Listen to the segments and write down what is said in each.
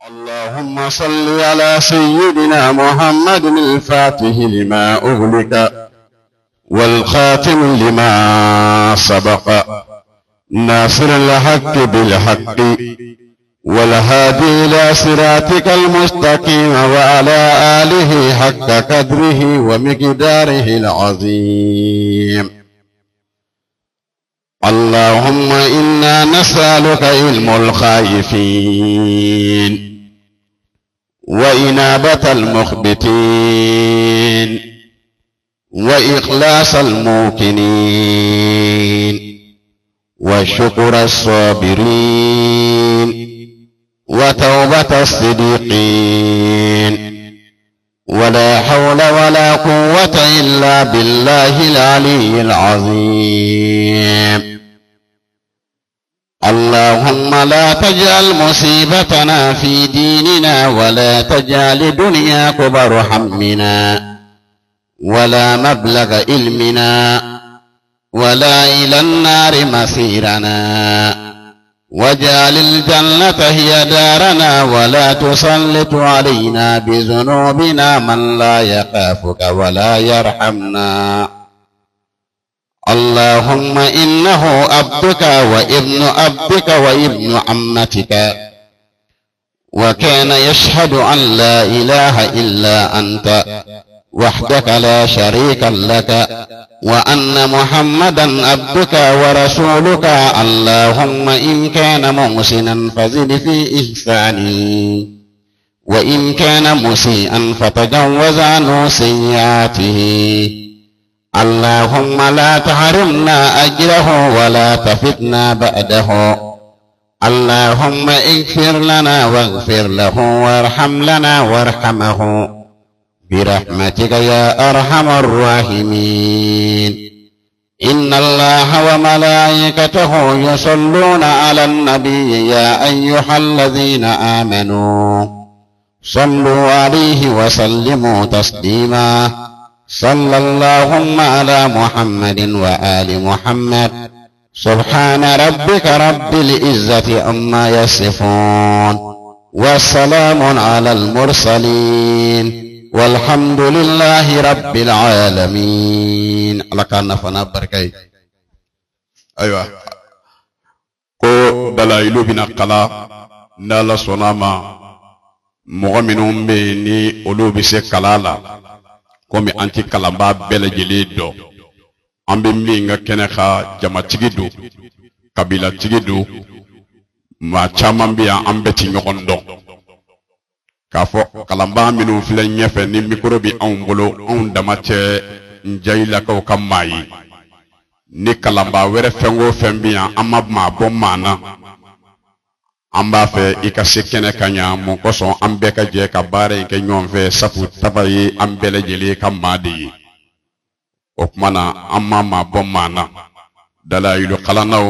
اللهم صل على سيدنا محمد الفاتح لما أغلق والخاتم لما سبق ناصر الحق بالحق والهادي إلى صراطك المستقيم وعلى آله حق قدره ومقداره العظيم. اللهم إنا نسألك علم الخائفين وإنابة المخبتين وإخلاص الموقنين وشكر الصابرين وتوبة الصديقين ولا حول ولا قوة إلا بالله العلي العظيم. اللهم لا تجعل مصيبتنا في ديننا ولا تجعل الدنيا أكبر همنا ولا مبلغ علمنا ولا إلى النار مصيرنا واجعل الجنة هي دارنا ولا تسلط علينا بذنوبنا من لا يخافك ولا يرحمنا. اللهم إنه عبدك وابن عبدك وابن عمتك وكان يشهد أن لا إله إلا أنت وحدك لا شريك لك وأن محمدا عبدك ورسولك. اللهم إن كان محسنا فزد في إحسانه وإن كان مسيئا فتجاوز عنه سيئاته. اللهم لا تحرمنا أجره ولا تفتنا بعده. اللهم اغفر لنا واغفر له وارحم لنا وارحمه برحمتك يا أرحم الراحمين. إن الله وملائكته يصلون على النبي يا أيها الذين آمنوا صلوا عليه وسلموا تسليما. صلى اللهم على محمد وآل محمد. سبحان ربك رب العزة عما يصفون والسلام على المرسلين والحمد لله رب العالمين. الله كان فنا بركاي. أيوة ko dalailu bina kala nala sonama mu'minun be ni olu bi se kalala komi anti kalamba bele jeli do ambe minga kene kha jama tigidu kabila tigidu ma chama biya ambe ti nyokon do kafo kalamba minu file nyefe ni mikrobi on bolo on damate njayla ko kamayi ni kalamba were fengo fembiya amabma bomana amba fe ikase kene kanya mon koson ambe ka je ka bare ke nyonfe safu tabayi ambele jeli kamadi okmana amma ma bomana dalailu qalanaw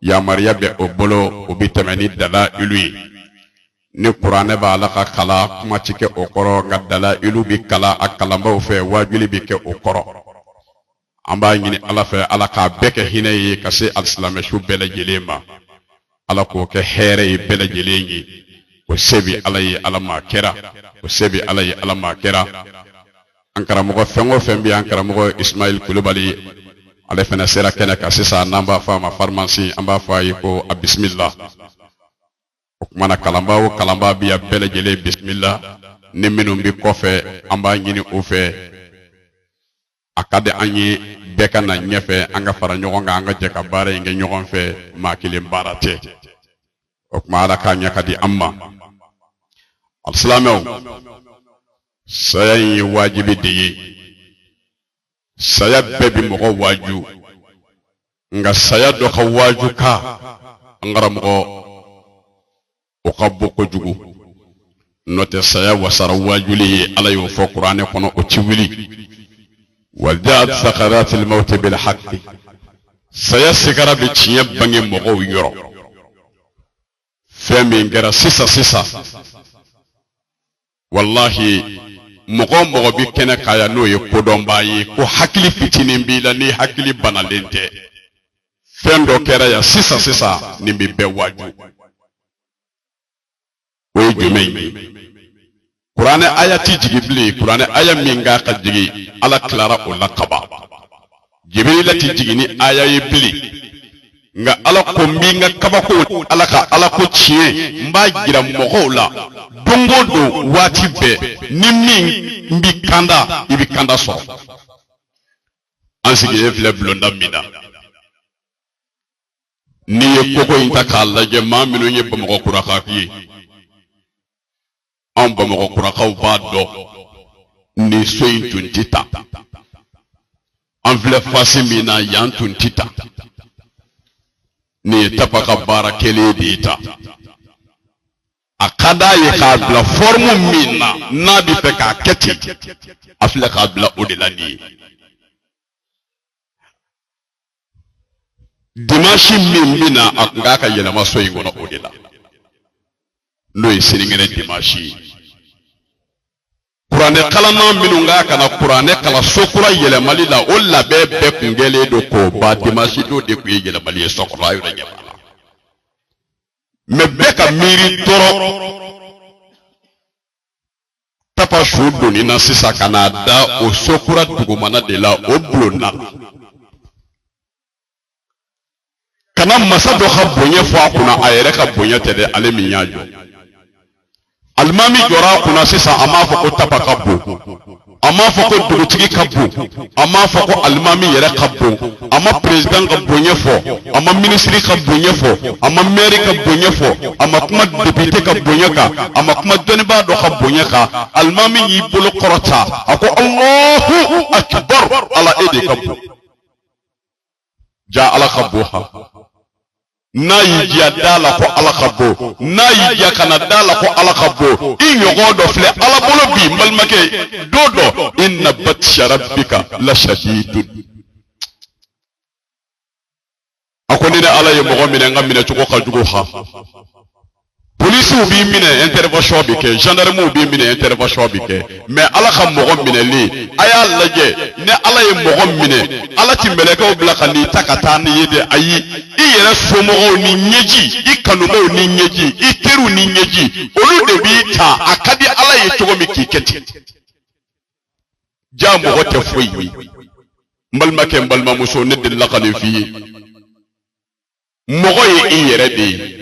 ya mariyabe obolo obitamani dalailu ni qur'ane ba la ka kala kuma cike okoro ga dalailu bi kala akalamba fe wajuli bi ke okoro amba ngini ala fe ala ka beke hinayi kase alislam shu bele jelema ala ko ke here bele jelengi ko sebi alayi alama kera ko sebi alayi alama kera ankara mo fengo fembi ankara mo Ismail Kulubali ala fena sera kena ka sisa namba fama pharmacie amba fayi ko bismillah mana kalamba o kalamba biya bele jele bismillah ni minum bi kofe amba ngini ufe akade anyi beka na nyefe anga fara nyogonga anga jeka bare nge nyogon fe makile barate okma ala kanya kadi amma al-islamu sayi wajibi diyi saya bebi mogo waju nga saya do ka waju ka ngara mogo okabbo ko jugu note saya wasara wajuli ala yo fo qur'ane kono o ciwili wajad sakarat al-maut bil haqq saya sigara bi ciye bangi mogo yoro femi ngara sisa wallahi mogo bi kene kaya no ye kodon bayi ko hakili fitinin bi la ni hakili banalente fendo kera ya sisa nimbi be waju o ye jumɛn ye kuranɛ aya ti jigi bilen kuranɛ aya min ka ka jigi ala tilara o la kaba jibrila ti jigi ni aya ye bilen nga ala ko min ka kabako ala ka ala ko tiɲɛ n b'a jira mɔgɔw la don o don waati bɛɛ ni min bi kanda i bi kanda sɔrɔ an sigilen filɛ bulonda min na n'i ye koko in ta k'a lajɛ maa minnu ye bamakɔ kurakaw ye anw bamakɔ kurakaw b'a dɔn nin so in tun ti ta an filɛ fasi min na yan tun ti ta nin ye tapa ka baara kelen de ye ta a ka d'a ye k'a bila fɔrmu min na n'a bɛ fɛ k'a kɛ ten a filɛ k'a bila o de la nin ye dimanche min bɛ na a tun k'a ka yɛlɛma so in kɔnɔ o de la n'o ye sinikɛnɛ dimanche ye kuranɛ kalanna minnu k'a kana kuranɛ kalan so kura yɛlɛmali la o labɛn bɛɛ tun kɛlen don k'o ban dimanche don de tun ye yɛlɛmali ye so kɔnɔ a yɛrɛ ɲɛ b'a la mais bɛɛ ka miiri dɔrɔn tapa su donni na sisan ka n'a da o so kura dugumana de la o bulonna kana masa dɔ ka bonya fɔ a kunna a yɛrɛ ka bonya tɛ dɛ ale min y'a jɔ alimami jɔra a kunna sisan a m'a fɔ ko tapa ka bon a m'a fɔ ko dugutigi ka bon a m'a fɔ ko alimami yɛrɛ ka bon a ma président ka bonya fɔ a ma ministre ka bonya fɔ a ma maire ka bonya fɔ a ma kuma député ka bonya kan a ma kuma dɔnnibaa dɔ ka bonya kan alimami y'i bolo kɔrɔta a ko Allahu akbar ala e de ka bon ja ala ka bon ha n'a y'i diya da la ko ala ka bon n'a y'i diya kana da la ko ala ka bon i ɲɔgɔn dɔ filɛ ala bolo bi n balimakɛ don dɔ inna batsha rabbika la shadidun a ko ni ne ala ye mɔgɔ minɛ n ka minɛcogo ka jugu ha polisiw b'i minɛ intervention bi kɛ gendarmew b'i minɛ intervention bi kɛ mais ala ka mɔgɔ minɛli a y'a lajɛ ne ala ye mɔgɔ minɛ ala ti mɛlɛkɛw bila ka n'i ta ka taa n'i ye dɛ ayi i yɛrɛ somɔgɔw ni ɲɛji i kanubaw ni ɲɛji i teriw ni ɲɛji olu de b'i ta a ka di ala ye cogo min k'i kɛ ten ja mɔgɔ tɛ foyi ye n balimakɛ n balimamuso ne delila ka nin f'i ye mɔgɔ ye i yɛrɛ de ye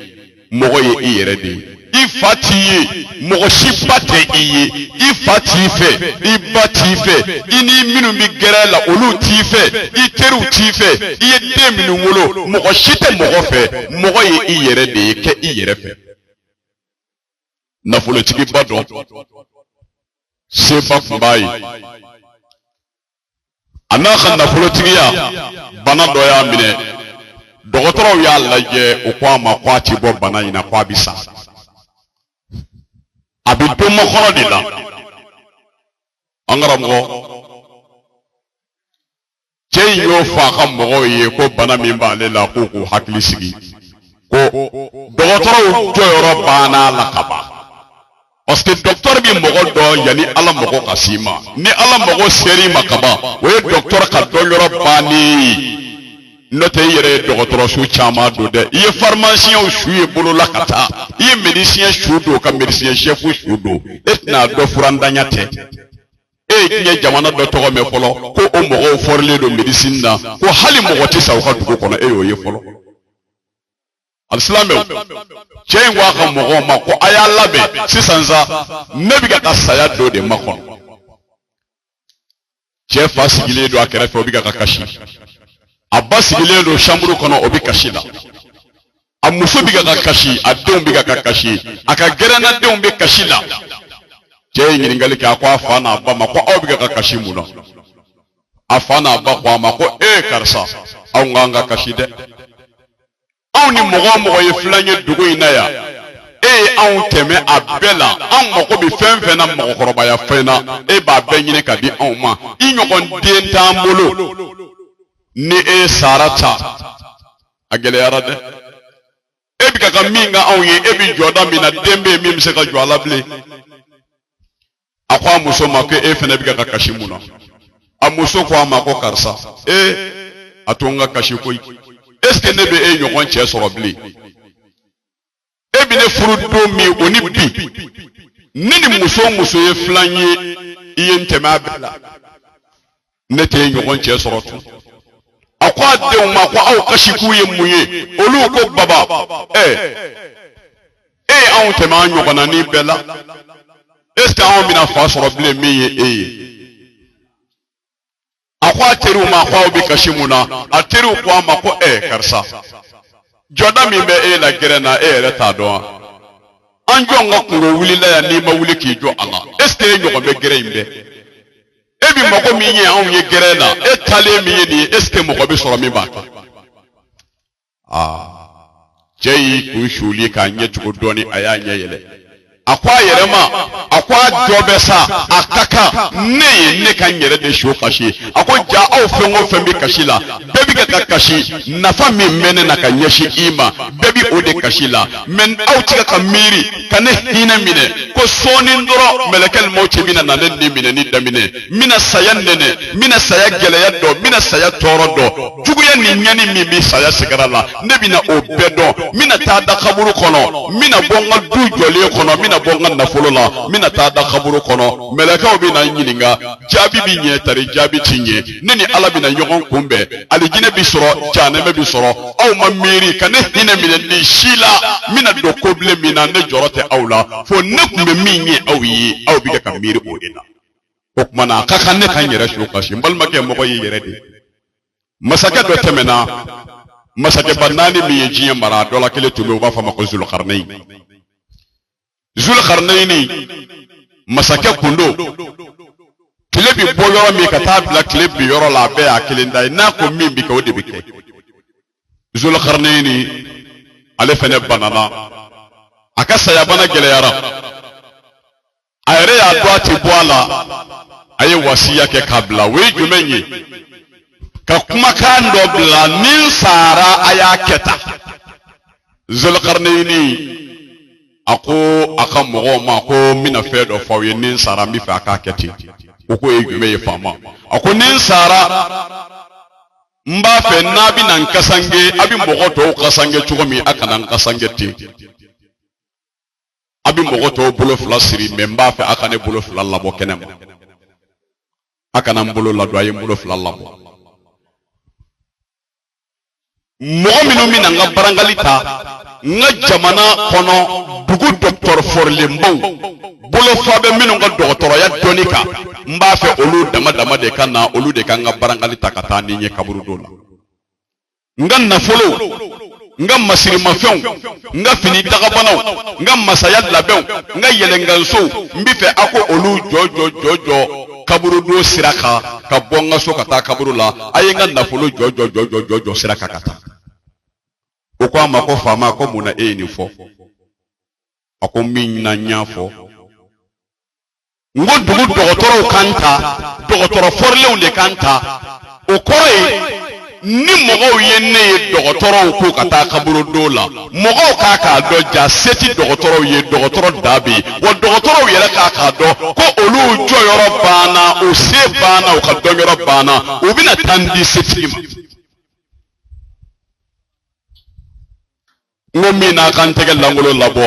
mɔgɔ ye i yɛrɛ de ye i fa t'i ye mɔgɔ si ba tɛ i ye i fa t'i fɛ i ba t'i fɛ i ni minnu bi gɛrɛ la olu t'i fɛ i teriw t'i fɛ i ye den minnu wolo mɔgɔ si tɛ mɔgɔ fɛ mɔgɔ ye i yɛrɛ de ye kɛ i yɛrɛ fɛ nafolotigiba dɔ seba tun b'a ye a n'a ka nafolotigiya bana dɔ y'a minɛ dɔgɔtɔrɔw y'a lajɛ o ko a ma ko a ti bɔ bana in na ko a bi sa a bi don makɔrɔ de la an karamɔgɔ cɛ in y'o fɔ a ka mɔgɔw ye ko bana min b'ale la k'u k'u hakili sigi ko dɔgɔtɔrɔw jɔyɔrɔ banna la ka ban parce que docteur bi mɔgɔ dɔ yanni ala mɔgɔ ka s'i ma ni ala mɔgɔ ser'i ma ka ban o ye docteur ka dɔnyɔrɔ bannen ye n'o tɛ i yɛrɛ ye dɔgɔtɔrɔso caman don dɛ i ye pharmacien su ye bolola ka taa i ye médecin su don ka médecin chef su don e tɛna dɔ furandanya tɛ e ye diɲɛ jamana dɔ tɔgɔ mɛn fɔlɔ ko o mɔgɔw fɔrilen don médecine na ko hali mɔgɔ tɛ sa u ka dugu kɔnɔ e y'o ye fɔlɔ alisilamɛw cɛ in ko a ka mɔgɔw ma ko a y'a labɛn sisan sa ne bɛ ka taa saya dɔ de makɔnɔ cɛ fa sigilen don a kɛrɛfɛ o bɛ ka kasi a ba sigilen don chambre kɔnɔ o bɛ kasi la a muso bɛ ka kasi a denw bɛ ka kasi a ka gɛrɛnna denw bɛ kasi la cɛ ye ɲininkali kɛ a ko a fa n'a ba ma ko aw bɛ ka kasi mun na a fa n'a ba ko a ma ko karisa aw nk'an ka kasi dɛ anw ni mɔgɔ o mɔgɔ ye filan ye dugu in na yan e ye anw tɛmɛ a bɛɛ la anw mako bɛ fɛn fɛn na mɔgɔkɔrɔbaya fɛn na e b'a bɛɛ ɲini ka di anw ma i ɲɔgɔn den t'an bolo ni e sara ta a gɛlɛyara dɛ e bɛ ka min ka anw ye e bɛ jɔda min na den bɛ min bɛ se ka jɔ a la bilen a ko a muso ma ko e fana bɛ ka kasi mun na a muso ko a ma ko karisa a to n ka kasi koyi est ce que ne bɛ e ɲɔgɔn cɛ sɔrɔ bilen ebine furudo mi oni bi nini muso ye flanye iye ntema bela nete nyogon che sorotu akwa de uma kwa au kashiku ye muye olu ko baba au tema nyogona ni bela est on mina fa soro ble miye akwa teru ma kwa obi kashimuna ateru kwa mako karsa joda mi be la gerena reta do anjo ngakuro wuli la ya ni ma wuli ki jo Allah est nyogo be gere imbe ebi mako mi yin awon ye gerena etale mi ni est mako be soro mi ba jeyi ku shuli ka nyetugo doni aya nyeyele akwa yerema akwa jobesa akaka ne kan yere de sho kashi akwa ja au fengo fembi kashila bebi ka kashi nafa mi mene na kanyeshi ima bebi ode kashila men au tika kamiri kane hina mine ko soni ndoro melekel mauti bina na ne mine ni damine mina sayan nene mina saya gele yaddo mina saya torodo jugu ya ni nyani mi saya sigarala ne bina obedo mina ta da kaburu kono mina bonga du jole kono mina bonga nafolo la mina ta da kaburu kono meleka bi na nyininga jabi bi nye tare jabi tinye nini ala bi na yogon kumbe alijine bi soro janeme bi soro aw mamiri kane hine mine ni shila mina do koble mina ne jorote awla fo ne kumbe minye awi aw bi ka miri odina okmana kaka ne kan yere shuka shi mbalmake mo ko yere de masaka do temena masake banani mi yejiye mara dola kele tumi ba fama ko Zulqarnaini masake kundo kile bi boyoro mi kata bla kile bi yoro la be akilindai na ko mi bi ko de bike Zulqarnaini ale fene banana akasa ya bana gele yara ayre ya doati boala aye wasiya ke kabla we jumenye ka kuma kan do bla nin sara aya keta Zulqarnaini ako aka mogo ma ko mina fe do fawe nin sara mi fa aka keti ko egume ye fama ako nin sara mba fe nabi nan kasange abi mogo to kasange chugomi aka nan kasange ti abi mogo to bulo flasiri me mba fe aka ne bulo flalla bo kenem aka nan bulo la do ay bulo flalla bo mogo minu mina nga barangalita nga jamana kono dugu docteur Forlembo bolo fabe minu nga docteur ya donika mba fe olu dama de kana olu de kan nga barangali takata ni nye kaburu dola nga nafolo nga masiri mafyon nga fini dagabanaw nga masaya labew nga yelenganso mbife ako olu jojo kaburu do siraka ka bonga so kata kaburu la ayenga nafolo jojo siraka kata okwa mako fama ko muna ni fo ako minna nyafo ngodugu dogotoro kanta dogotoro forle unde kanta okore ni mogo yenne dogotoro ko kata kaburu dola mogo kaka do ja seti dogotoro ye dogotoro dabi wo dogotoro yele kaka do ko olu joyoro bana o se bana o ka dogoro bana o bina tandi setima ngomina kan tegel langolo labo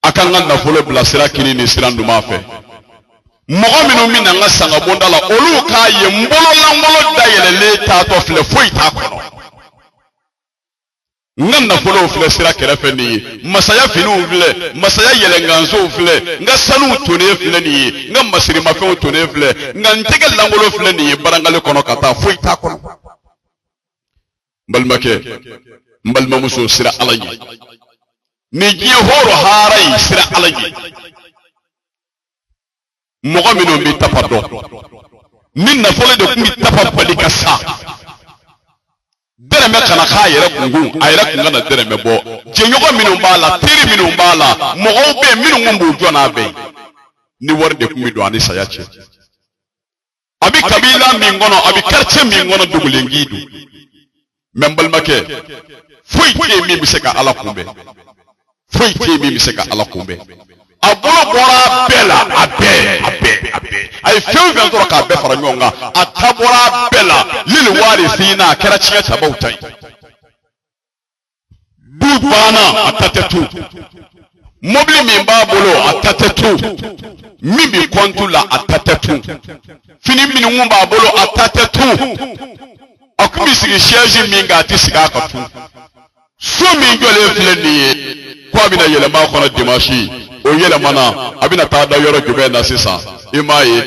akanga na folo blasira kini ni sirandu mafe mogo minu mina nga sanga bondala olu ka ye mbolo langolo dayele le ta to fle foi ta kono ngana folo fle sira kerefe ni masaya finu fle masaya yelenganzo fle nga sanu tone fle ni nga masiri mafe tone fle nga ntegel langolo fle ni barangale kono kata foi ta kono balmake mbalma muso sira alaji ni jiye horo haray sira alaji mogo minu bi tapado nin na fole de kumi tapa balika sa dere me kana kha yere kungu ayere kunga na dere me bo je nyogo minu bala tiri minu bala mogo be minu ngumbu jona be ni warde kumi do ani sayache abi kabila mi ngono abi quartier mi ngono dugulengidu membal make foyte mi miseka ala kumbe foyte mi miseka ala kumbe abolo bora bela abe ay few ventro ka be fara nyonga atabora bela lili warithina kera chiya tabautai bana atatetu mobili min b'a bolo atatetu min bi kontu la atatetu fini min b'a bolo atatetu akumi sigi siège min ga ti siga ka tu so min jole filɛ nin ye ko a bɛna yɛlɛma kɔnɔ dimanche o yɛlɛmana a bɛna taa da yɔrɔ jumɛn na sisan i m'a ye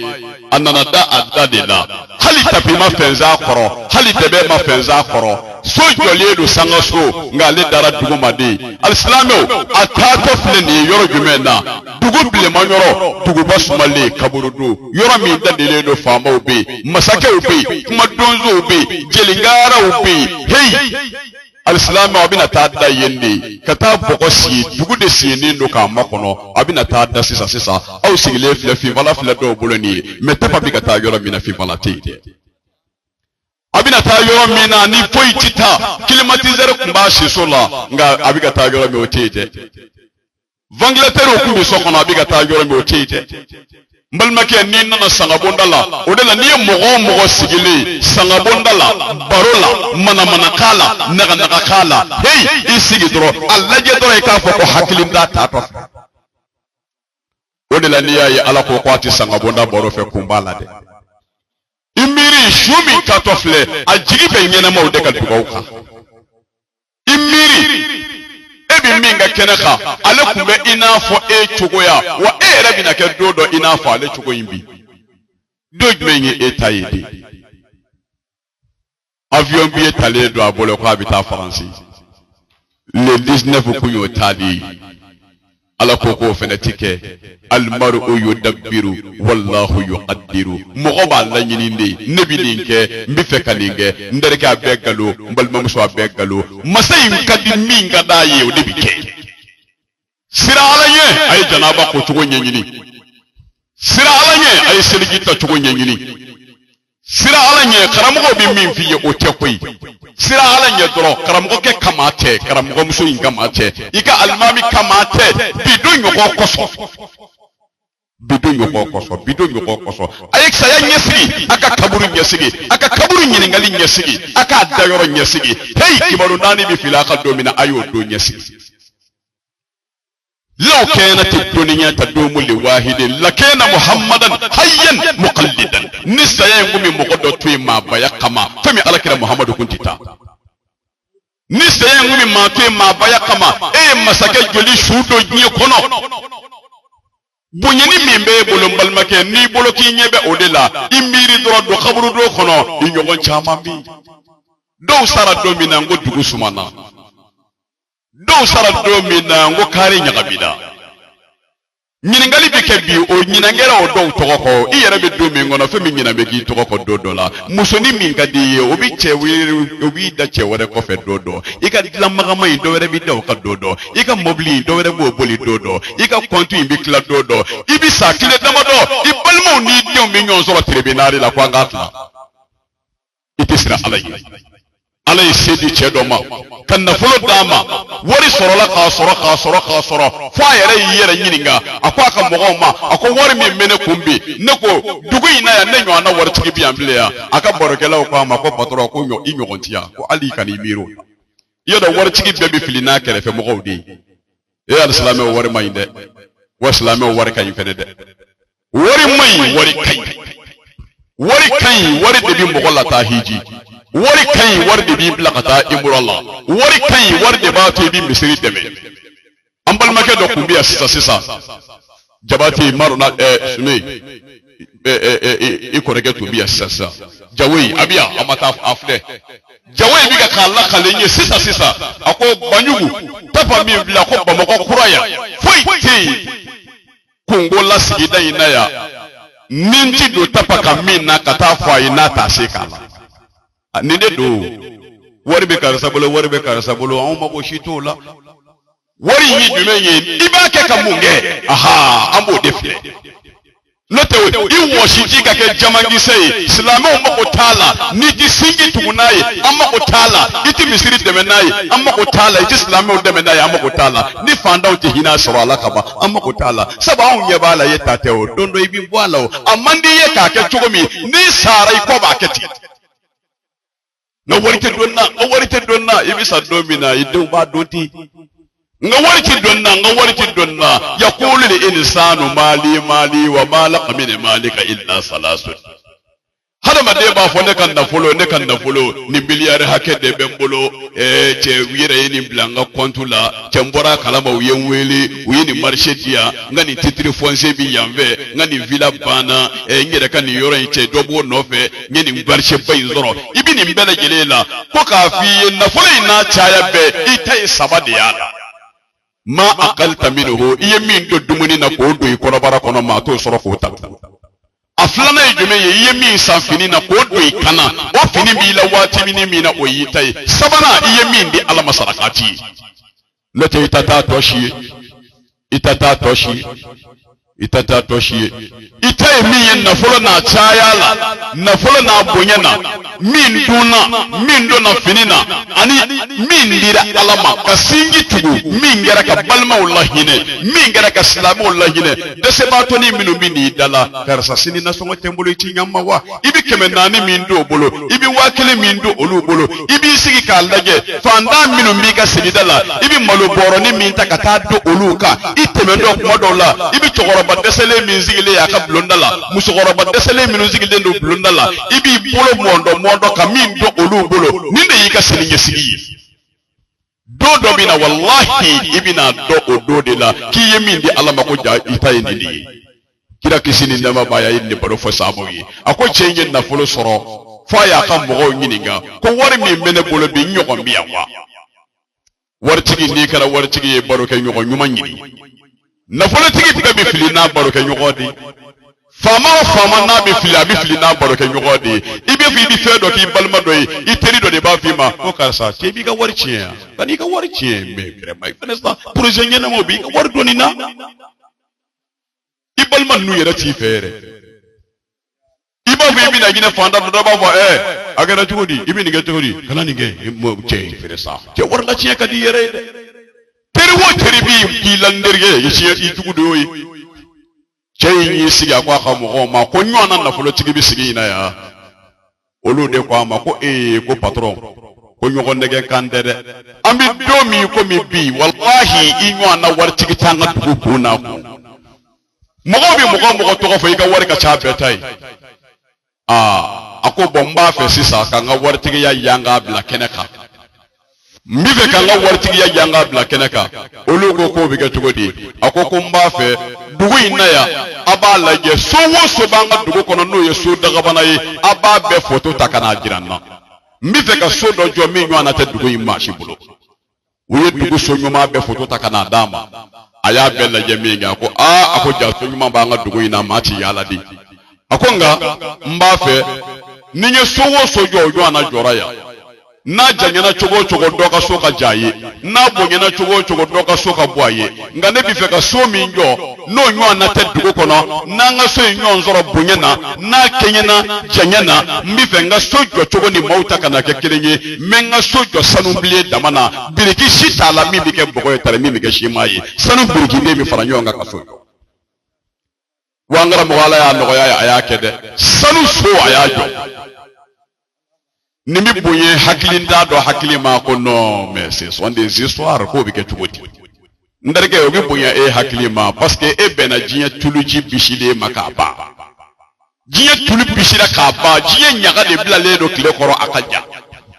a nana da a da de la hali tapi ma fɛnzan kɔrɔ hali tɛbɛ ma fɛnzan kɔrɔ so jɔlen don sanga so nka ale dara dugumade alisilamɛw a taatɔ filɛ nin ye yɔrɔ jumɛn na dugu bilenman yɔrɔ duguba sumalen kaburudo yɔrɔ min dadilen don faamaw bɛ yen masakɛw bɛ yen kumadonsow bɛ yen jelingaraw bɛ yen heyi alisilamɛw a bɛna taa da yen de ka taa bɔgɔ sigi dugu de sigilen don k'a makɔnɔ a bɛna taa da sisan aw sigilen filɛ finfala filɛ dɔw bolo nin ye mɛ tapa bɛ ka taa yɔrɔ min na finfala tɛ yen a bɛna taa yɔrɔ min na ni foyi ti taa climatiseur tun b'a siso la nka a bɛ ka taa yɔrɔ min o tɛ yen dɛ ventilateur tun bɛ so kɔnɔ a bɛ ka taa yɔrɔ min o tɛ yen dɛ n balimakɛ n'i nana sangabonda la o de la n'i ye mɔgɔ o mɔgɔ sigilen sangabonda la baro la manamanakan la naganagakan la heyi i sigi dɔrɔn a lajɛ dɔrɔn i k'a fɔ ko hakili t'a taatɔ fɛ o de la n'i y'a ye ala ko a tɛ sangabonda baro fɛ kun b'a la dɛ i miiri su min taatɔ filɛ a jigi bɛ ɲɛnamaw de ka dugawu kan i miiri e bɛ min ka kɛnɛ kan ale tun bɛ i n'a fɔ e cogoya wa e yɛrɛ bɛna kɛ don dɔ i n'a fɔ ale cogo in bi don jumɛn ye e ta ye de avion bi ye talen don a bolo ko a bɛ taa faransi le 19 kun y'o taali ala ko k'o fana ti kɛ alimaru yudabbiru wallahu yuqaddiru mɔgɔ b'a laɲini de ne bɛ nin kɛ n bɛ fɛ ka nin kɛ n terikɛ a bɛɛ galo n balimamuso a bɛɛ galo masa in ka di min ka d'a ye o de bɛ kɛ sira ala ɲɛ a ye janaba ko cogo ɲɛɲini sira ala ɲɛ a ye seliji ta cogo ɲɛɲini sira ala ɲɛ karamɔgɔ bɛ min f'i ye o tɛ koyi sira ala ɲɛ dɔrɔn karamɔgɔkɛ kama tɛ karamɔgɔmuso in kama tɛ i ka alimami kama tɛ bidon ɲɔgɔn kɔsɔn bidon ɲɔgɔn kɔsɔn a ye saya ɲɛsigi a ka kaburu ɲɛsigi a ka kaburu ɲininkali ɲɛsigi a k'a dayɔrɔ ɲɛsigi heyi kibaru naani bɛ fili a ka don min na a y'o don ɲɛsigi لو كانت الدنيا تدوم لواحد لكان محمدا حيا مقلدا نسيا يقوم مقدر ما بايا كما فمي على كده محمد كنت تا نسيا يقوم ما توي ما بايا كما اي مساكه جولي شودو ني كونو bunyini min be bolo mbalmake ni bolo ki nyebe odela imiri doro do khaburu do kono i nyogon chama bi do sara do minango dugu sumana do sara do minango kari nyagabida ɲininkali bɛ kɛ bi o ɲinangɛra o dɔw tɔgɔ kɔ i yɛrɛ bɛ don min kɔnɔ fɛn min ɲinɛ bɛ k'i tɔgɔ kɔ don dɔ la musonin min ka di i ye o bɛ cɛ wele o b'i da cɛ wɛrɛ kɔfɛ don dɔ i ka dilanmagama in dɔ wɛrɛ bɛ da o ka don dɔ i ka mɔbili in dɔ wɛrɛ b'o boli don dɔ i ka kɔntu in bɛ tila don dɔ i bɛ sa tile damadɔ i balimaw n'i denw bɛ ɲɔgɔn sɔrɔ tirebinari la ko an k'a tila i tɛ siran ala ye. ala ye se di cɛ dɔ ma ka nafolo d'a ma wari sɔrɔla k'a sɔrɔ fo a yɛrɛ y'i yɛrɛ ɲininka a ko a ka mɔgɔw ma a ko wari min bɛ ne kun bi ne ko dugu in na yan ne ɲɔgɔnna waritigi bi yan bilen yan a ka barokɛlaw ko a ma ko patɔrɔn ko i ɲɔgɔn ti yan ko hali i ka n'i miiri o la i y'a dɔn waritigi bɛɛ bɛ fili n'a kɛrɛfɛ mɔgɔw de ye e alisilamɛw wari ma ɲi dɛ wa silamɛw wari ka ɲi fɛnɛ dɛ wari ma ɲi wari ka ɲi wari de bɛ mɔgɔ lataa hiji wari kaɲi wari de b'i bila ka taa imura la wari kaɲi wari de b'a to i bɛ misiri dɛmɛ an balimakɛ dɔ tun bɛ yan sisan jabati maruna sune i kɔrɔkɛ tun bɛ yan sisan jawoyi a bɛ yan a ma taa a filɛ jawoyi bɛ ka k'a lakale n ye sisan a ko banjugu tapa min bila ko bamakɔ kura yan foyi tɛ yen kungo la sigida in na yan ni n ti don tapa kan min na ka taa fɔ a ye n'a t'a se k'a la. ni ne do wari bɛ karisa bolo anw mako si t'o la wari yi jumɛn ye i b'a kɛ ka mun kɛ aha an b'o de filɛ n'o tɛ i wɔsi ji ka kɛ jamakisɛ ye silamɛw mako t'a la n'i ti sinji tugu n'a ye an mako t'a la i ti misiri dɛmɛ n'a ye an mako t'a la i ti silamɛw dɛmɛ n'a ye an mako t'a la ni fantanw tɛ hinɛ sɔrɔ a la ka ban an mako t'a la sabu anw ɲɛ b'a la e ta tɛ o don dɔ i bɛ bɔ a la o a man di i ye k'a kɛ cogo min n'i sara i kɔ b'a kɛ ten. nga warite donna ibisa domina idu ba doti nga warite donna yaqulu lil insanu mali wa ma laqa min malika illa salasun hada ma de ba fo ne kan na folo ni biliyar hake de bembolo che wire ni blanga kontula chembora kalama uyen wele uyini marché dia ngani titre foncier bi yanve ngani villa bana ngere kan yoro che dobo nofe ngeni marché bay zoro ibini mbele gelela ko ka fi na folo ina chaya be itai sabade yala ma aqalta minhu yemin do dumuni na ko do ikorobara kono ma to soro ko tabta aflana ejume ye min sanfini na ko do ikana o fini bi la wati mini mina o yitai sabana ye min di ala masarakati lete itata toshi itaye min na folo na chayala na folo na bonyana min dona finina ani min dira alama kasingi tugu min gara ka balma wallahine min gara ka islamu wallahine dese bato ni minu min dala karsa sini na songo tembolo ci nyamma wa ibi kemenani min do bolo ibi wakile min do olu bolo ibi sigi ka laje fanda minu mi ka sini dala ibi malu boro ni min takata do olu ka itemendo modola ibi togoro badesele min zigile ya ka blondala musogoro badesele min zigile do blondala ibi bolo mondo ka min do olu bolo ninde yika sini sigi do bina wallahi ibina do odo de la ki yemin di alama ko ja itayi ni kira kisini ndama baya inde baro fo sabo yi ako chenye na folo soro fa ya kan mo nyininga ko wari mi mene bolo bi nyoko biya wa wartigi ni kala wartigi baro ke nyoko nyuma nyini na folo tigi tiga bi fili na baro ke nyoko di fama na bi fili na baro ke nyoko di ibe fi bi fedo ki balma do iteri do de ba fi ma ko karsa ke bi ga warchi ya bani ga warchi me kre mai fenesta projet nyena mo bi ga war do ni na ibal man nu yera ti fere iba fi bi na gina fanda do ba fa agana tugodi ibi ni ga tugodi kala ni ge mo che fere sa ke war la ci ka di yere de teri wo teri bi ki landerge yi tugudo yi chei yi siga kwa khamu ma ko nyona na fulo tigi bi sigi na ya olu de kwa ma ko ko patron ko nyogo ndege kandere ambi domi ko mi bi wallahi inyona war tigi tanga tugu na ko mogo to ko fa iga war ka cha betai ako bomba fe sisa ka nga war tigi ya yanga bla keneka mbive ka nga war tigi ya yanga bla keneka olu ko bi ga tugodi ako ko mba fe dugu inaya abala je so banga dugu kono no ye so daga bana yi aba be photo takana jiranna mbive ka so do jo mi nyana te dugu imma shibulo uye dugu so nyoma be photo takana dama aya bella je mi nga ko ako ja so nyoma banga dugu ina mati yala di ako nga mba fe ninye so jo ana joraya na janyana chogo doka soka jaye na bonyana chogo doka soka boye nga ne bife ka so mi njo no nyo na te dugo kono na nga so nyo nzoro bonyana na kenyana janyana mbife nga so chogo ni mauta kana kekelenye menga so sanu blie damana biriki shita la mi bike bogo tare mi bike shimaye sanu biriki ne mi faranyo nga kaso wangara mwala ya no ya kede sanu so ayajo nimi boye hakilinda do hakilima ko no mais ce sont des histoires ko bi ke tugoti ndarge obi boye hakilima parce que bena jinya tuluji bishile makaba jinya tulu bishira kaba jinya nyaga de blale do kile koro akaja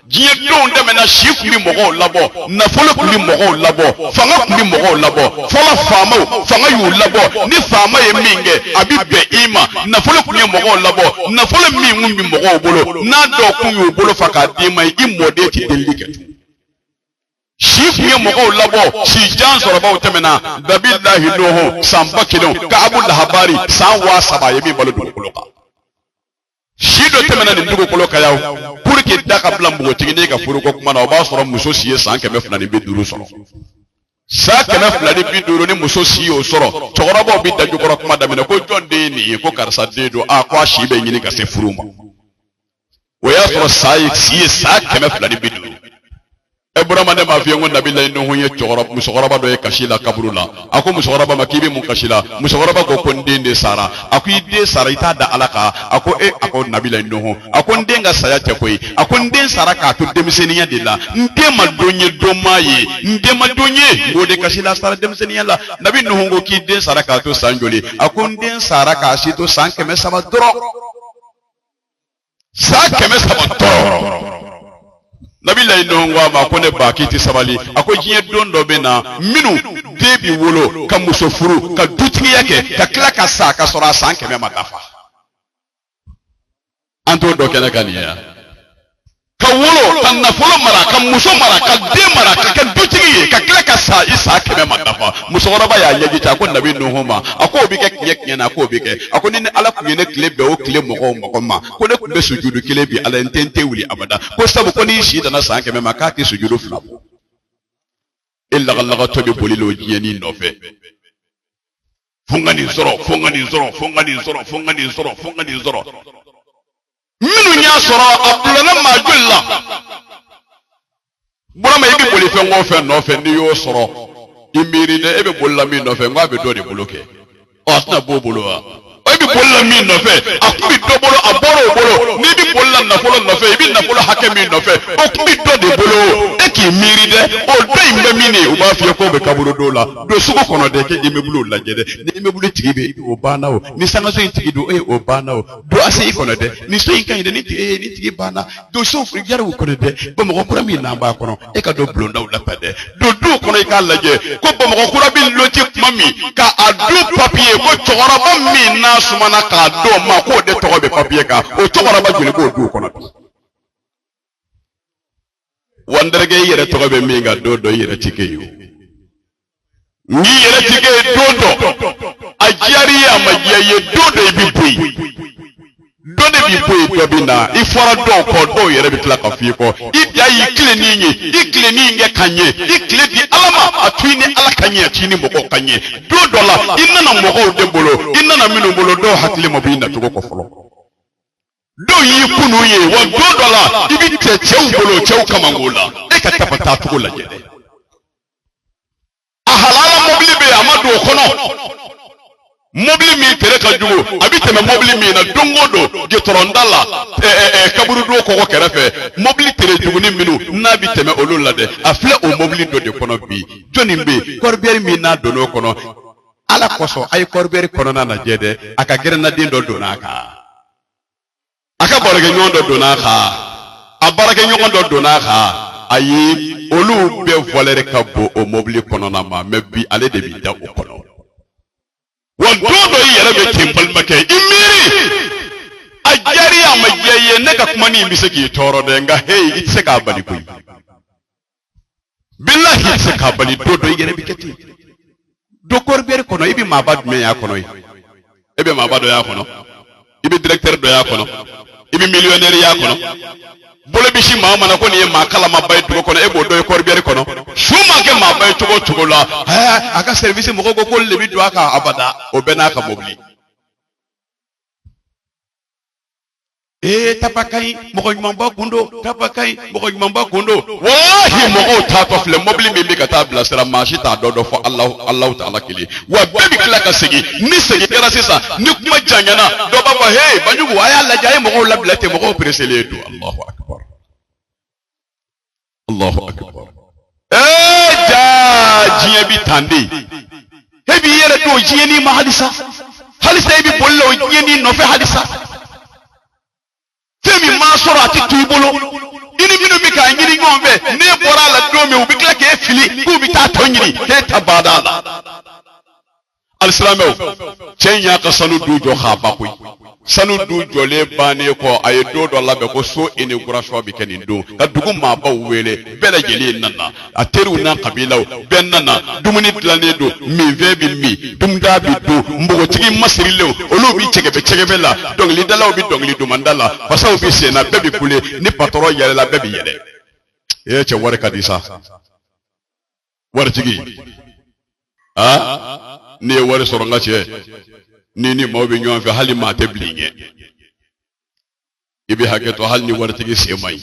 jinya do ndeme na shiku mi mogo labo na folo ku mi mogo labo fanga ku mi mogo labo fola fama fanga yu labo ni fama ye minge abibe ima na folo ku mi mogo labo na folo mi ngumbi mogo bolo na do ku yu bolo faka dima imode ti delike shiku mi mogo labo si jan soro ba utemena dabillahi loho samba kilo ka abu habari sanwa saba ye mi bolo du koloka shido temena ni ndugo koloka yawo pour que daka blambo tigine ka furu ko kuma na ba soro muso siye san keme fulani bi duru soro sa keme fulani bi duru ni muso siye o soro chogora bo bi daju ko kuma damina ko jonde ni ko karsa dedo kwa shibe nyini ka se furuma o ya soro sai siye sa keme fulani bi duru Ibrahim ne ma fi ngon nabila inu hunye chogoraba musogoraba do e kashila kaburula ako musogoraba makibi mun kashila musogoraba ko kondende sara ako ide sara ita da alaka ako ako nabila inu hu ako ndenga saya tekoi ako nden sara ka to demiseniya dilla nde madonye domaye nde madonye ngode kashila sara demiseniya la nabi inu ngo ki den sara ka to sanjoli ako nden sara ka sito sankeme saba doro sankeme saba doro Nabila inongwa ma kone bakiti sabali ako jiye dondo bena minu debi wolo ka musofuru ka dutigi yake ka kila ka sa ka sora sanke me madafa anto do kena kaniya ka wolo ka nafolo mara ka muso mara ka de mara ka dutigi ka kila ka sa isa ke me madafa musogora ba ya yeji ta ko nabi nuhuma ako bi ke nyek na ko bi ke ako ni ala ku ne kile be o kile mo ma ko ne ku be sujudu kile bi ala entente wuli abada ko sabu ko ni shi dana sanke me makati sujudu fula illa gallaga to be bolilo jiyani no fe fungani zoro minu nya soro abdulana majulla burama ibi boli fe ngofe no fe ni yo soro imiri de ebe bolla mi no fe ngwa be do de boloke osna bo bolowa ibi bolla mi no fe akubi do bolo aboro bolo ni bi bolla na folo no fe ibi na folo hakemi no fe okubi do de bolo eki miri de o do imbe mini o ba fi ko be kaburo do la do suko kono de ke imebulo la jede ni imebulo tigibe o bana o ni sanga so tigido o bana o do ase ikono de ni so inkan de ni tigi bana do so fri yara ko de bo mo ko mi na ba kono e ka do blonda o la pade do kono e ka laje ko bo mo ko bi loti mami ka adu papier ko chora ba mi na sumana ka do ma ko de to be papier ka o chora ba jule ko do kono wandarge yere to be mi ga do yere tike yo ni yere tike do ajariya majiye do bi bui do de bi bui to bi na ifora do ko do yere bi klaka fi ko ibya yi kile ni nge kanye ikle bi alama atwini ala kanye atini moko kanye do la inna na moko de bolo inna na minu bolo do hakile mo bi na to ko folo do yi kunu ye wa do la ibi te chew bolo chew kamangola e ka tapata to la jede ahalala mobili be amadu kono mobili mi tere ka jugo abite me mobili mi na dongodo je torondala kaburu do ko kerefe mobili tere jugo ni minu na bite me olola de afle o mobili do de kono bi joni mbe korbieri mi na do no kono ala koso ay korbieri kono na jede aka gerna dindo do naka aka borge nyondo do naka abarage nyondo do naka ayi olu be volere ka bo o mobili kono na ma mebi ale de bi da o kono wadodo yere be timbal make imiri ajari amajeye ne ka kuma ni miseki toro de nga hey itse ka bali kuyi billahi itse ka bali dodo yere be keti do korbere kono ibi mabad me ya kono ibe mabado ya kono ibi directeur do ya kono ibi millionnaire ya kono bolo bishi ma mana ko ni ma kala ma bay to kono e bo do korbere kono shuma ke ma bay to la aka service mo ko le bi do aka abada o benaka mobli tapakai mo ko mamba kundo tapakai mo ko mamba kundo wallahi mo ko ta to fle mobli mi ka ta bla sera ma shi ta do fo allah ta'ala kili wa bebi kala ka sigi ni sigi kera sisa ni kuma janyana do baba hey banyu aya la jaye mo ko la blate mo ko presele do Allahu akbar jiye bi tande hebi yere do jiye ni ma halisa hebi bollo jiye ni no fe halisa temi ma soro ati tuibolo ini minu mi ka ngiri ngombe ne bora la do me ubi kla ke fili ku bi ta tonyiri ke tabada al-islamu chenya ka sanu du jo khaba koy sanu du jole bane ko ay do la be ko so inauguration bi kenin do ka dugu ma ba wele bele jeli nanna ateru na kabila ben nanna dumuni tlane do mi vebi mi dumda bi do mbogo tigi masiri lew olu bi chegebe la donc li dalaw bi donc li dumandala pasaw bi sena bebi kule ni patoro yele la bebi yele che wore kadisa wore tigi ni wore soronga che ni mawbe nyon fi hali ma teblinge ibi haketo hal ni wore tigi semay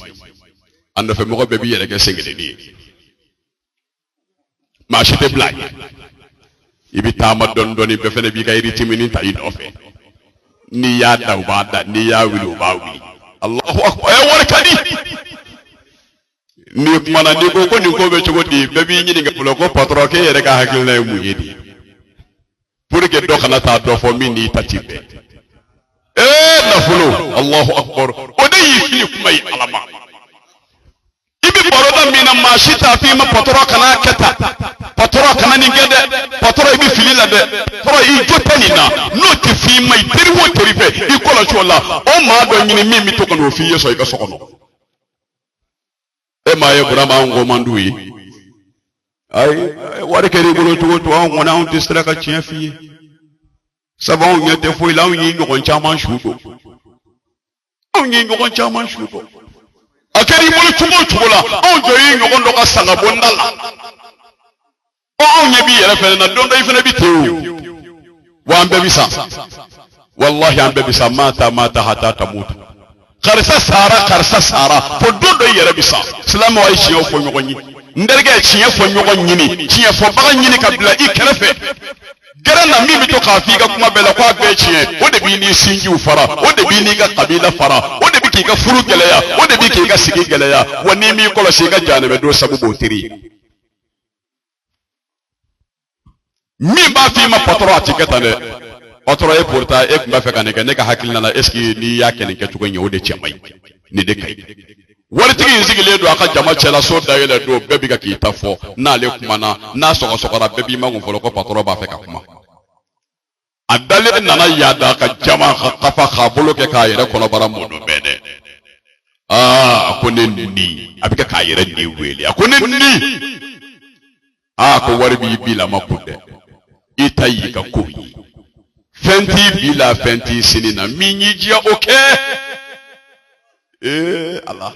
ando fe mo bebi yele ke sengede ni marché de blague ibi tama don doni be fene bi kay ritimini ta yin ofe ni ya daw ba da ni ya wilu ba wi Allahu akbar e wor kadi ni mana ni ko ni ko be chogodi be bi nyini ga ko patro ke yere ka hakil na mu yedi pour que do kana ta do fo mini tatibe na fulo Allahu akbar o de yi fi mai alama ibi boroda mina mashita fi ma patro kana keta patro kana ni gede patro ibi filila de patro i jotani na no ti fi mai teri wo teri fe i kola chola o ma do nyini mi to kono fi yeso ibe sokono e ma ye burama ngo mandui ay wari keri bolo to on wana on distraka chien fi savon on yete foi là on yi ngon chama shudo on yi ngon chama shudo akeri bolo chugo la on jo yi ngon do ka sanga bondala on yebi yere fe na don do ifene bi tewu wa ambe bisa wallahi ambe bisa mata hata tamuta karsa sara fo dodo yere bisa islam wa ishi fo nyogonyi nderge chiye fo nyogonyini chiye fo baga nyini kabila ikerefe gara na mimi to kafi ga kuma bela kwa be chiye o de bi ni singi ufara o de bi ni ga kabila fara o de bi ki ga furu geleya o de bi ki ga sigi geleya woni mi ko lo shiga janabe do sabu botiri mi ba fi ma patro atiketa ne otro e porta e kuma fe kaneka ne ka hakilna na eski ni yake ne ke tugo nyode chemai ni de kai wali tigi nzigi le do aka jama chela so da yele do bebi ka kita fo na le kuma na sokora bebi ma ngofolo ko patro ba fe ka kuma adale nana yada ka jama kafa khabolo ke ka yere kono bara modo bede akone ni abika ka yere ni weli akone ni ko wari bi bila makude itayi ka koyi fenti bila fenti sinina minyi jia okay Allah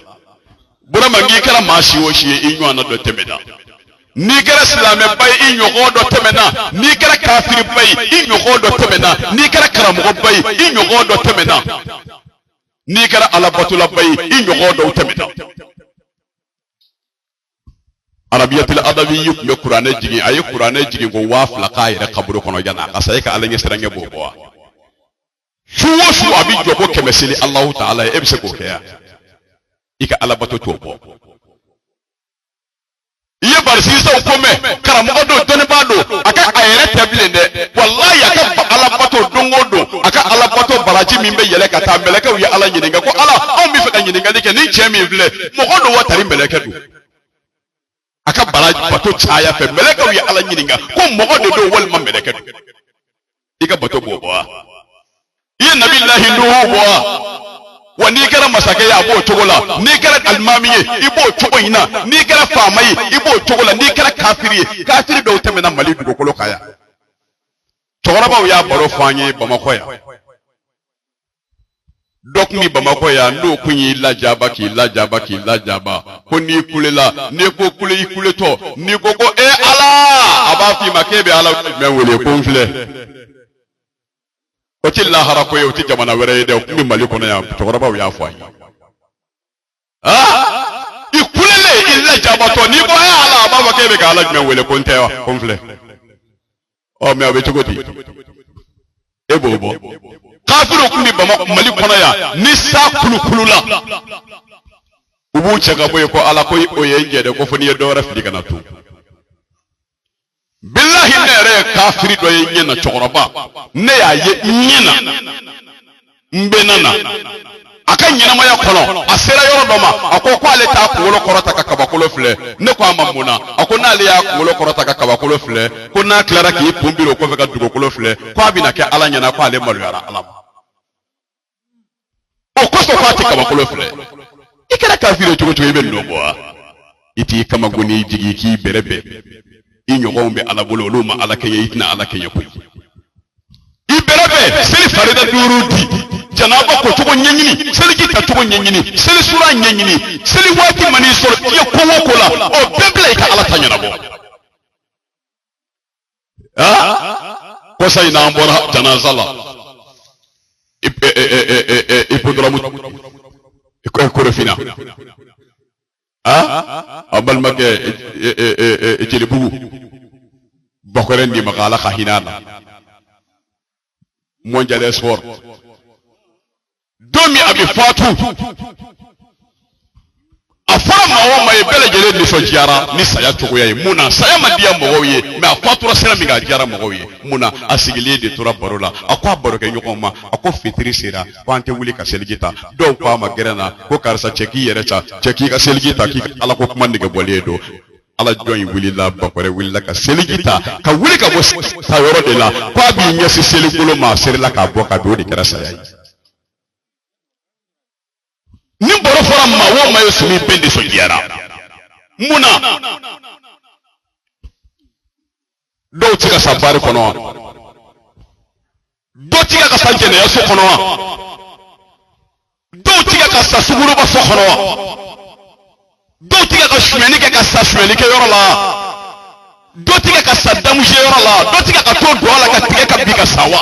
bura mangi kala mashi woshi inyo ana do temeda ni kala islame bay inyo go do temena ni kala kafir bay inyo go do temena ni kala karamu bay inyo go do temena ni kala alabatula bay inyo go do temena arabiyatul adawiyyu me qur'ane jigi ay qur'ane jigi go wafla qaira qabru kono jana kasay ka alanya serange bobo shuwo abi jobo kemesili Allah ta'ala e bse ko kaya ika alabato tobo iye barsi so kome karamo do doni bado aka ayere tablende wallahi aka alabato dongodo aka alabato baraji mimbe yele kata meleke wi ala nyininga ko ala on mi fe nyininga dike ni chemi vle mo godo watari meleke du aka baraji bato chaya fe meleke wi ala nyininga ko mo godo do wal ma meleke du ika bato bobo iye nabillahi nuhu boa wa ni kara masake ya bo chogola ni kara almamiye ibo chogoina ni kara famaye ibo chogola ni kara kafiri do temena mali du ko lokaya chogora ya baro fanye bamakoya dok ni bamakoya ndo kunyi lajaba ko ni kulela ni ko kule ikule to ni gogo ala abafi makebe ala menwele konfle oti la harako ye oti jamana were de kumi mali kono ya togoraba ya fo ikulele illa jabato ni bo ala baba kebe ka ala men wele konte wa konfle o me abe tugoti ebobo kafiru kumi bama mali kono ya ni sa kulukulula ubu chega boy ko ala ko oye ngede ko foni do rafidi kana tu billahi nere kafiri do ye na chogoroba ne ya ye nyina mbenana aka nyina ma ya kono asera yoro doma akoko ale ta kulo korota ka kabakolo fle ne ko amamuna akona ale ya kulo korota ka kabakolo fle ko na clara ki pumbiro ko fe ka dugo kulo fle ko abina ke ala nyana ko ale malu yara alam o ko so fati kabakolo fle ikara kafiri to ibe ndobo iti kama goni jigi ki berebe inyogombe ala bolo luma ala kenya itna ala kenya ku iberebe seli farida durudi janaba ko tugo nyenyini seli kita tugo nyenyini seli sura nyenyini seli wati mani sor tiya kowo kola o beble ka ala tanya nabo ko sai na ambora janazala ipodramu ko refina abal make ejele bubu bakore ndi makala khahinana mondial sport domi abi fatu afama wa may belejele ni so jiara ni saya to yayi muna saya madiya mogoye me afatura sera mi ga jiara mogoye muna asigile de tora barola akwa baroke nyokoma akwa fitri sera kwante wuli ka seligita do kwa magerana ko karsa cheki yerecha cheki ka seligita ki ala ko kuma ndige boledo ala join wuli la bakore wuli la ka seligita ka wuli ka bo ta yoro de la kwa bi nyesi seligulo ma serla ka bo ka do de kera saya ni boro fora ma wo ma yosumi bende so jiara muna do tika sabari kono do tika ka sanjene yaso kono do tika ka sasuguru ba so kono do tika ka shmeni ka sashmeni ke yoro la do tika ka sadamu je yoro la do tika ka to do la ka tika ka bika sawa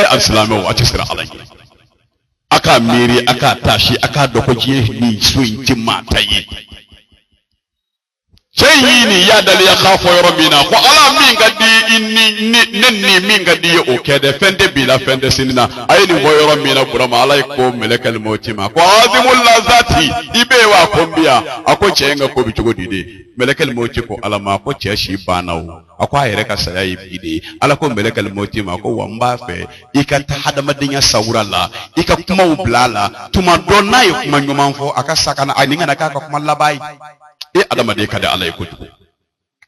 al-islamu wa tisra alayhi aka miri aka tashi aka dokoje ni so inji mataye sai ni ya dal ya khafo rabbina ko ala min gadi inni min gadi o kede fende bila fende sinina ayni wo rabbina burama alayko malakal mautima ko azimul lazati ibewa kombiya ako cenga ko bicugo dide malakal mautiko alama ko ceshi banawo akwa yere ka saya ibide ala ko malakal mautima ko wamba fe ikata hadama dinya sawrala ika kuma ublala tuma donna yo kuma nyumanfo aka sakana aninga naka ko kuma labai adama de kada alay ko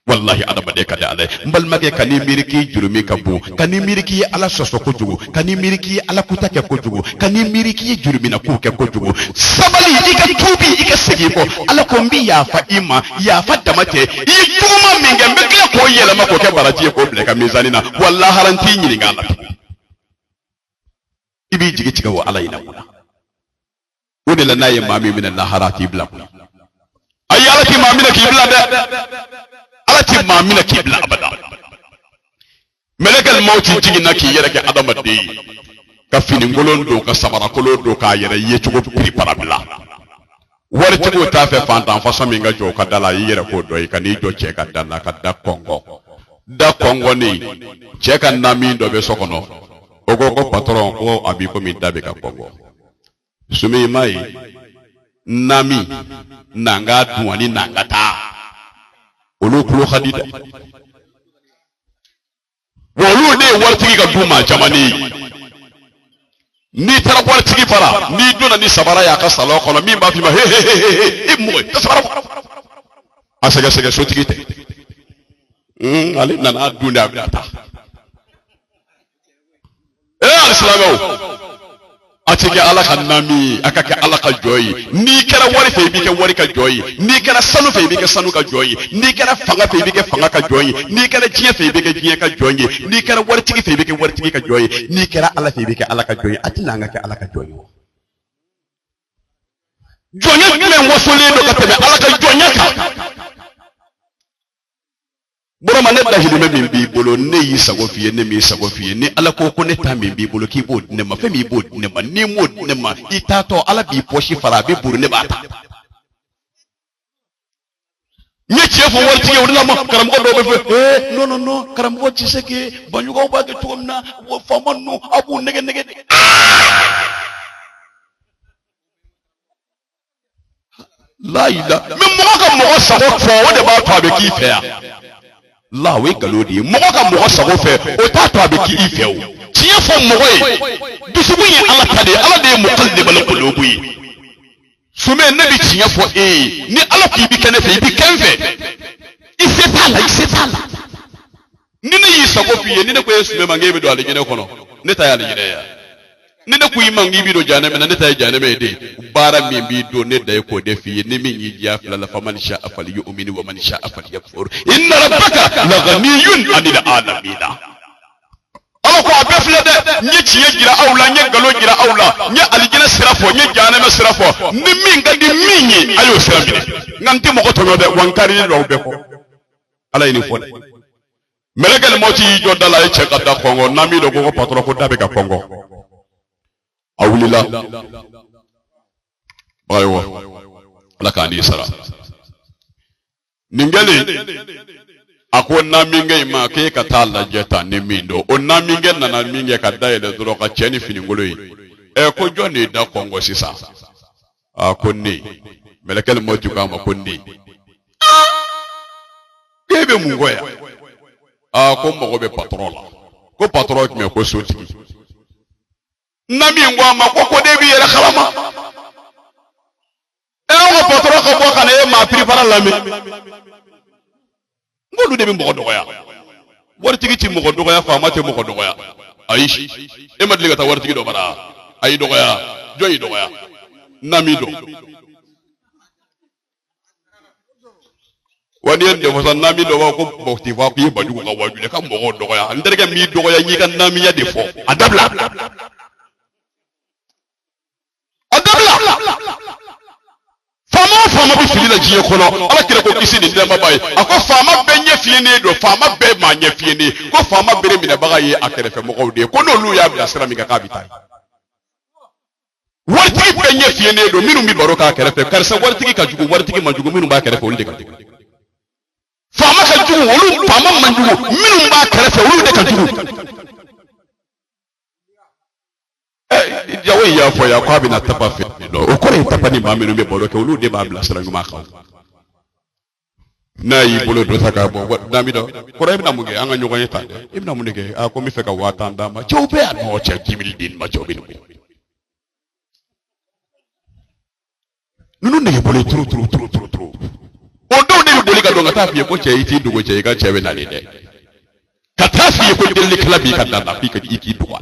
wallahi adama de kada alay mbal mage kani miriki jurumi kabu kani miriki ala soso ko jugo kani miriki ala kutake ko jugo kani miriki jurumi na kuke ko jugo sabali ika tubi ika segi ko ala ko mbi ya fa ima ya fa damate i tuma minga mbekle ko yela mako ke baraji ko ble ka mizanina wallahi haranti nyini ngala ibi jigi tiga wa alayna kuna woni la nayi mami min allah harati bla ay alati mamina kibla da alati mamina kibla abada malakal maut tigi naki yere ke adama de ka fini ngolon do ka sabara kolo do ka yere yechugo pri parabla wala tigo ta fe fantan faso mi nga jo ka dala yere ko do ka ni jo che ka dala ka da kongo ni che ka nami do be sokono ogo ko patron ko abi ko mi dabe ka kongo sumi mai nami nanga duwani nanga ta olu kulo khadida wolu de wartigi ka duma jamani ni tara wartigi fara ni dona ni sabara ya ka salo kono mi ba fi ma he mo tasabara asega sega sotigi te ali nana dunda abata al-islamu atike ala ka nami akake ala ka joyi ni kera wari fe bi ke wari ka joyi ni kera sanu fe bi ke sanu ka joyi ni kera fanga fe bi ke fanga ka joyi ni kera jiye fe bi ke jiye ka joyi ni kera wari tigi fe bi ke wari tigi ka joyi ni kera ala fe bi ke ala ka joyi atina nga ke ala ka joyi jonya men wasole do ka tebe ala ka jonya ka burama ne dahilime min bi bolo ne yi sago fiye ne mi sago fiye ni ala ko ne ta min bi bolo ki bo ne ma fe mi bo ne ma ni mo ne ma itato ala bi poshi fara bi buru ne bata nye chefo warti yow la ma karam ko do be fe no karam ko ci seke bañu ko ba ke tuum na fa man no abu nege la ila me mo ka mo sago fo wo de ba to be ki fe ya la we galodi mo ka mo sago fe o ta to be ki ife o tie fo mo we bisubu yi ala tade ala de mo kalde bal ko lobu yi sume nabi tie fo ni ala ki bi kene fe bi kenfe isetala ni ne yi sago fi ni ne ko yesume mangebe do ale gene kono ne ta ya ale gene ya ni ne ku yi mangi bi do janame na ne ta janame de bara mi bi do ne da ko de fi ni min yi ya fala fa man sha afal yu'minu wa man sha afal yakfur inna rabbaka la ghaniyun 'anil alamin ala ko abefle de ni ciye gira awla ni galo gira awla ni aligina sirafo ni janame sirafo ni min gadi minyi ayo sirabine nganti mo ko to de wankari ni do be ko ala ni fo melegal moti jo dala e che kada kongo nami do ko patro ko dabe ka kongo awulila aywa laka ni sara ningale ako na minge ma ke ka ta la jeta ni mindo o na minge na minge ka da ele dro ka cheni fini ngolo yi e ko joni da kongo sisa ako ni melekele moju ka ma ko ni kebe mungoya ako mo be patrola ko patrol me ko soti na mi ngwa ma ko debi yele khalama e ko patrol ko bo kana e ma prepare la mi ngolu de bi mo dogoya wartigi ti mo dogoya fama te mo dogoya aishi e madli ga ta wartigi do bara ay dogoya joyi dogoya namido wani yende fosan namido wa ko bokti fa ko badu ko waju de kam mo dogoya nderga mi dogoya nyi kan namiya de fo adabla fama bi fili la jiye kono ala kire ko kisi ni ndema baye ako fama be nye fiene do fama be ma nye fiene ko fama bere mi na baga ye akere fe mo ko de ko no lu ya bi asira mi ka bitai wartigi be nye fiene do minu mi baro ka akere fe karsa wartigi ka jugo wartigi ma jugo minu ba akere fe ulde ka jugo fama ka jugo olu fama man jugo minu ba akere fe ulde ka jugo yawe ya fo ya kwa bina tapa fe do o ko re tapa ni ma minu be bolo ke ulu de ba bla sara nguma khaw na yi bolo do saka bo na mi do ko re na muge anga nyugo yeta de ibna munike a ko mi fe ka wata ndama chobe a no che jibil din ma chobe no nunu ne bolo tru o do ne bolo ka do ngata fi ko che iti dugo che ga chewe na le de ka ta fi ko de kala bi ka da fi ka iki duwa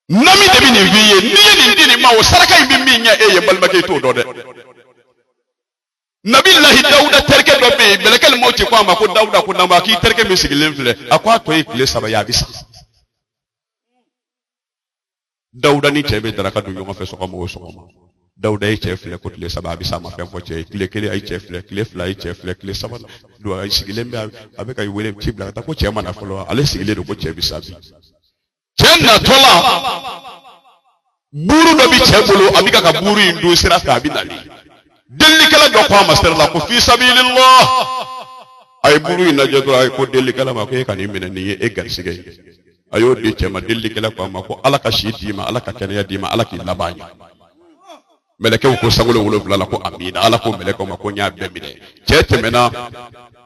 nami de bi ne wiye ni ni ma o saraka bi mi nya e ye balmake to do de nabillahi dauda terke do be belekal moti ko ma ko dauda ko namba ki terke mi sigilen fle akwa to e kle saba ya bisa dauda ni chebe daraka du yoma fe so ko mo dauda e chefle ko kle saba bisa ma fe fo che kle ay chefle kle fla ay chefle kle saba do ay sigilen be avec ay wele tibla ta ko chema na folo ale sigile do ko chebi sabi chenna tola buru do bi chebulu abika ka buru indu sira ka bidali delli kala do ko master la ko fi sabilillah ay buru ina jodo ay ko delli kala ma ko e kan imene ni e gar sigay ayo de chema delli kala ko ma ko alaka shidima alaka kenya dima alaki labanya meleke ko sangulo wulo la ko amina ala ko meleke ma ko nya bemide chete mena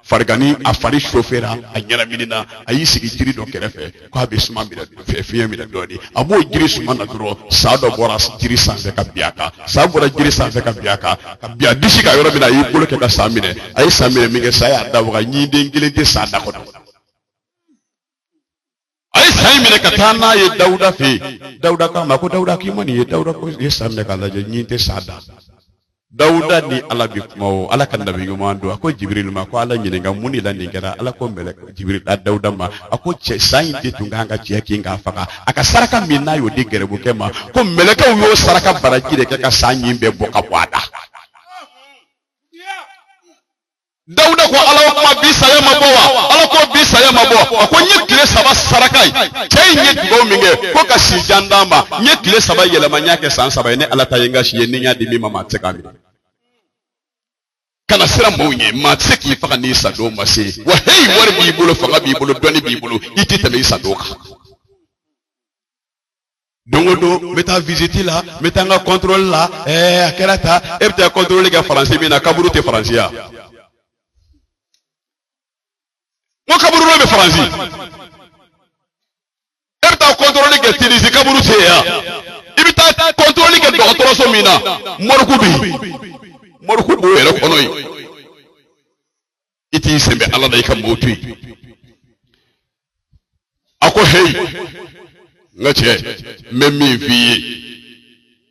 fargani afari chauffeur a nyara minina ayi sigi jiri do kerefe ko abe suma mi da fiye mi da doni amo jiri suma na duro sa do bora jiri sanze ka biaka sa bora jiri sanze ka biaka ka bia dishi ka yoro mina yi bolo ke ka samine ayi samine mi ke sa ya da wa nyinde ngile de sa da ko ayi sai mi ne ka tana ye dauda fi dauda ka ma ko dauda ki mani ye dauda ko ye samne ka la je nyinte sa da dauda ni ala bi kuma ala kan nabi ngomando ako jibril ma ko ala nyinga muni la ningara ala ko mele jibril da dauda ma ako che sain de tunganga che kinga faka aka saraka minna yo de gere buke ma ko mele ka yo saraka baraji de ka sanyi be boka kwada dauda ko ala ko bi saya mabowa ala ko bi saya mabowa ko nyekile saba sarakai che nye go minge ko ka si jandamba nyekile saba yele manyake san saba ne ala tayenga shi ne nya de mi mama tekami kana sira mawunye ma tseki faka ni sado mase wa hey war bi bulu faka bi bulu doni bi bulu iti tame sado ka dongodo meta visiter la meta nga contrôle la akerata ebta contrôle ga français bina kaburu te français ya mo kaburu no be français ebta contrôle ga tinisi kaburu te ya ibita contrôle ga docteur so mina morku bo ere kono yi iti sembe ala dai kam motui ako hey ngache memmi fi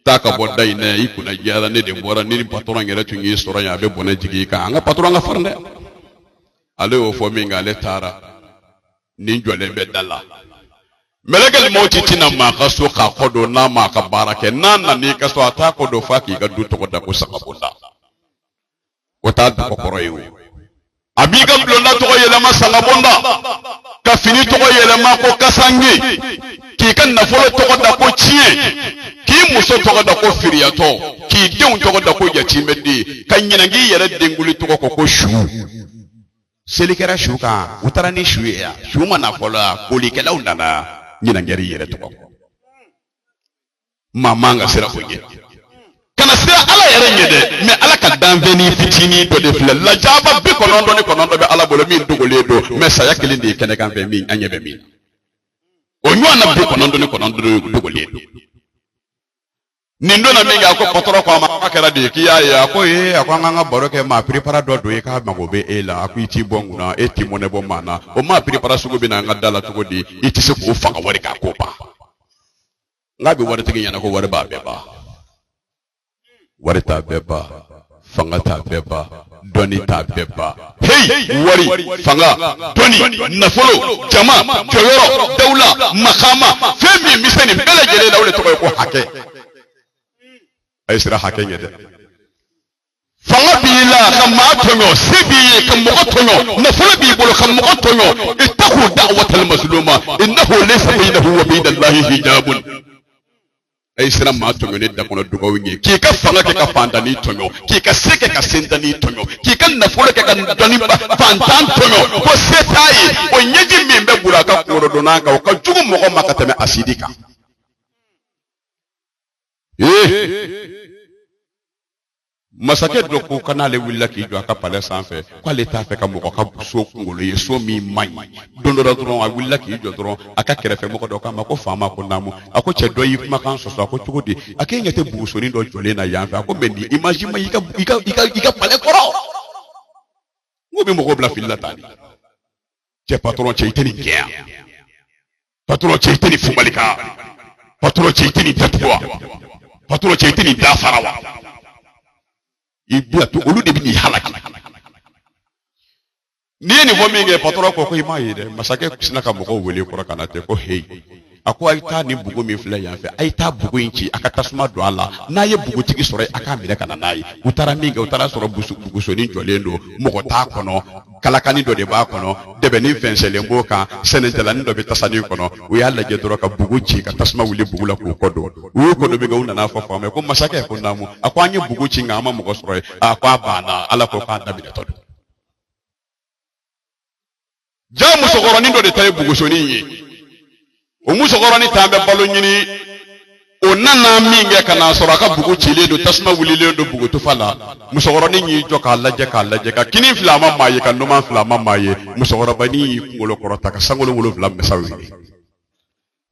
taka bodai ne ikuna jara ne de bora ni patron ngere tungi soro ya be bona jigi ka nga patron nga farne ale o fo mi ngale tara ni jole be dalla melegal moti tina ma kaso ka kodo na ma ka barake nana ni kaso ata kodo faki ga du to ko da ko sakabunda wata ko koroyo abiga blonda to yele ma sakabunda ka fini to yele ma ko kasangi ki kan na folo to ko da ko chie ki muso to ko da ko firiyato k'i denw tɔgɔ da ko yatimɛden ka ɲinangi yɛrɛ denguli tɔgɔ ko su seli kɛra su kan u taara ni su ye yan su ma na fɔlɔ kolikɛlaw nana ɲinangɛri yɛrɛ tɔgɔ maa man ka sira o ɲɛ kana sira ala yɛrɛ ɲɛ dɛ mais ala ka danfɛnni fitinin dɔ de filɛ lajaba 99 bɛ ala bolo min dogolen don mais saya kelen de ye kɛnɛ kan fɛ min an ɲɛ bɛ min o ɲɔgɔn na 99 dogolen don nin donna min kɛ a ko patɔrɔn ko a ma a kɛra de k'i y'a ye a ko a ko an k'an ka baro kɛ maa prépara dɔ don k'a mago bɛ e la a ko i t'i bɔ n kunna e t'i mɔnɛ bɔ maa na o maa prépara sugu bɛ na an ka da la cogo di i tɛ se k'o faga wari k'a ko ban n'a bɛ waritigi ɲɛna ko wari b'a bɛɛ ban wari t'a bɛɛ ban fanga t'a bɛɛ ban dɔnni t'a bɛɛ ban hey wari fanga dɔnni nafolo jama jɔyɔrɔ dawula makama fɛn min bɛ se nin bɛɛ lajɛlen na o de tɔgɔ ye ko hakɛ a ye sira hakɛ ɲɛ dɛ fanga b'i la ka maa tɔɲɔ se b'i ye ka mɔgɔ tɔɲɔ nafolo b'i bolo ka mɔgɔ tɔɲɔ ittaqu da'watal mazluma innahu laysa baynahu wa bayna Allahi hijabun a ye sira maa tɔɲɔ ne da kɔnɔ dugawu ye k'i ka fanga kɛ ka fantanni tɔɲɔ k'i ka se kɛ ka sentanni tɔɲɔ k'i ka nafolo kɛ ka dɔnni fantan tɔɲɔ ko se t'a ye o ɲɛji min bɛ boli a ka kungorodonna kan o ka jugu mɔgɔ ma ka tɛmɛ asidi kan masakɛ dɔ ko kan'ale wulila k'i jɔ a ka palais sanfɛ k'ale t'a fɛ ka mɔgɔ ka so kunkolo ye so min man ɲi don dɔ la dɔrɔn a wulila k'i jɔ dɔrɔn a ka kɛrɛfɛ mɔgɔ dɔ k'a ma ko faama ko naamu a ko cɛ dɔ y'i kumakan sɔsɔ a ko cogo di a k'e ɲɛ tɛ bugusonin dɔ jɔlen na yan fɛ a ko mais nin image ma i ka palais kɔrɔ n ko bɛ mɔgɔw bila fili la tan de cɛ patron cɛ i tɛ nin kɛ yan patron cɛ i tɛ nin fubali kan patron cɛ i tɛ nin datugu wa patron cɛ i tɛ nin da fara wa i bila to olu de bɛ n'i halaki n'i ye nin fɔ min kɛ patron ko i m'a ye dɛ masakɛ sina ka mɔgɔw wele kɔrɔ ka na ten ko hey a ko a ye taa nin bugu min filɛ yan fɛ a ye taa bugu in ci a ka tasuma don a la n'a ye bugutigi sɔrɔ a k'a minɛ ka na n'a ye u taara min kɛ u taara sɔrɔ bugusonin jɔlen don mɔgɔ t'a kɔnɔ kalakani dɔ de b'a kɔnɔ dɛbɛnin fɛnsɛnlen b'o kan sɛnɛjalanin dɔ bɛ tasanin kɔnɔ u y'a lajɛ dɔrɔn ka bugu ci ka tasuma wuli bugu la k'u kɔ don u y'u kɔ don min kɛ u nana fɔ faama ye ko masakɛ ko naamu a ko an ye bugu ci nka an ma mɔgɔ sɔrɔ ye a ko a banna ala ko k'a daminɛtɔ don jaa musokɔrɔnin dɔ de ta ye bugusonin ye o musokɔrɔnin ta bɛ balo ɲini o nana min kɛ ka n'a sɔrɔ a ka bugu cilen don tasuma wulilen don bugu tufa la musokɔrɔnin y'i jɔ k'a lajɛ ka kini fila a ma maa ye ka numan fila a ma maa ye musokɔrɔbanin y'i kunkolo kɔrɔta ka sankolo 7 masa wuli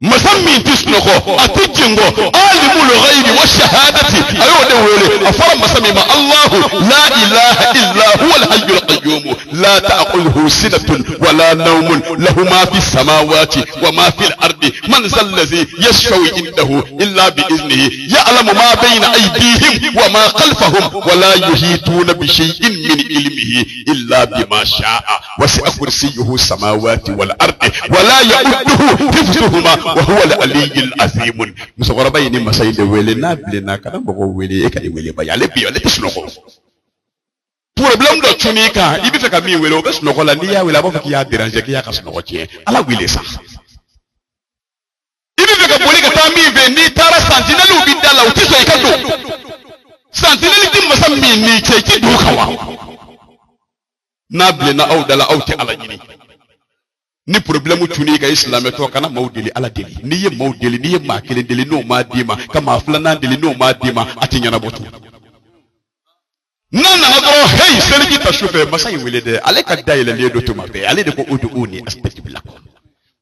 masa min tɛ sunɔgɔ a tɛ jɛngɔ alimul ghaibi wa shahadati a y'o de wele a fɔra masa min ma Allahu la ilaha illa huwa al-hayyul qayyum la ta'khudhuhu sinatun wa la nawmun lahu ma fi samawati wa ma fi al-ardi man zal ladhi yashfa'u indahu illa bi idhnihi ya'lamu ma bayna aydihim wa ma khalfahum wa la yuhituna bi shay'in min ilmihi illa bima sha'a wasi'a kursiyyuhu samawati wal ardi wa la ya'uduhu hifdhuhuma wa huwa al-aliyyul azim musokɔrɔba yi ni masa yi de wele n'a bilenna kana mɔgɔw wele e ka nin wele ba ye ale bi ale tɛ sunɔgɔ problème dɔ cunni kan i bɛ fɛ ka min wele o bɛ sunɔgɔ la n'i y'a wele a b'a fɔ k'i y'a déranger k'i y'a ka sunɔgɔ tiɲɛ ala wele sa i bɛ fɛ ka boli ka taa min fɛ n'i taara sentinelle bi da la u tɛ sɔn i ka don sentinelle ti masa min n'i cɛ i ti don o kan wa n'a bilenna aw da la aw tɛ ala ɲini ni problème cunni ka islamɛ tɔ kana maaw deli ala deli n'i ye maaw deli n'i ye maa kelen deli n'o m'a d'i ma ka maa filanan deli n'o m'a d'i ma a tɛ ɲɛnabɔ tun n'a nana dɔrɔn hey seliji ta sufɛ masa in wele dɛ ale ka da yɛlɛlen don tuma bɛɛ ale de ko ud'uni astajib lakum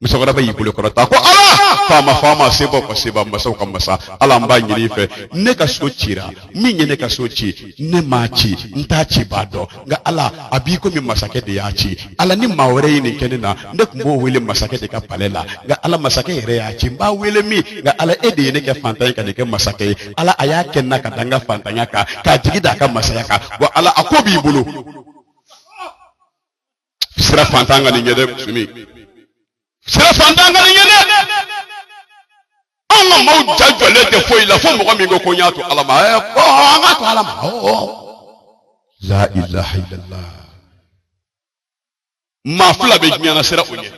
musokɔrɔba y'i bolo kɔrɔta ko ala faama seba ka seba masaw ka masa ala n b'a ɲini i fɛ ne ka so cira min ye ne ka so ci ne m'a ci n t'a ci b'a dɔn nka ala a b'i komi masakɛ de y'a ci ala ni maa wɛrɛ ye nin kɛ ne na ne tun b'o wele masakɛ de ka palais la nka ala masakɛ yɛrɛ y'a ci n b'a wele min nka ala e de ye ne kɛ fantan ye ka ne kɛ masakɛ ye ala a y'a kɛ n na ka da n ka fantanya kan k'a jigi da a ka masaya kan wa ala a ko b'i bolo sira fantan ka nin ɲɛ dɛ musomi sira fantan ka nin ɲɛ dɛ an ka maaw ja jɔlen tɛ foyi la fo mɔgɔ min ko n y'a to ala ma an ka to ala ma la ilaha illallah maa fila bɛ diɲɛ na sira o ɲɛ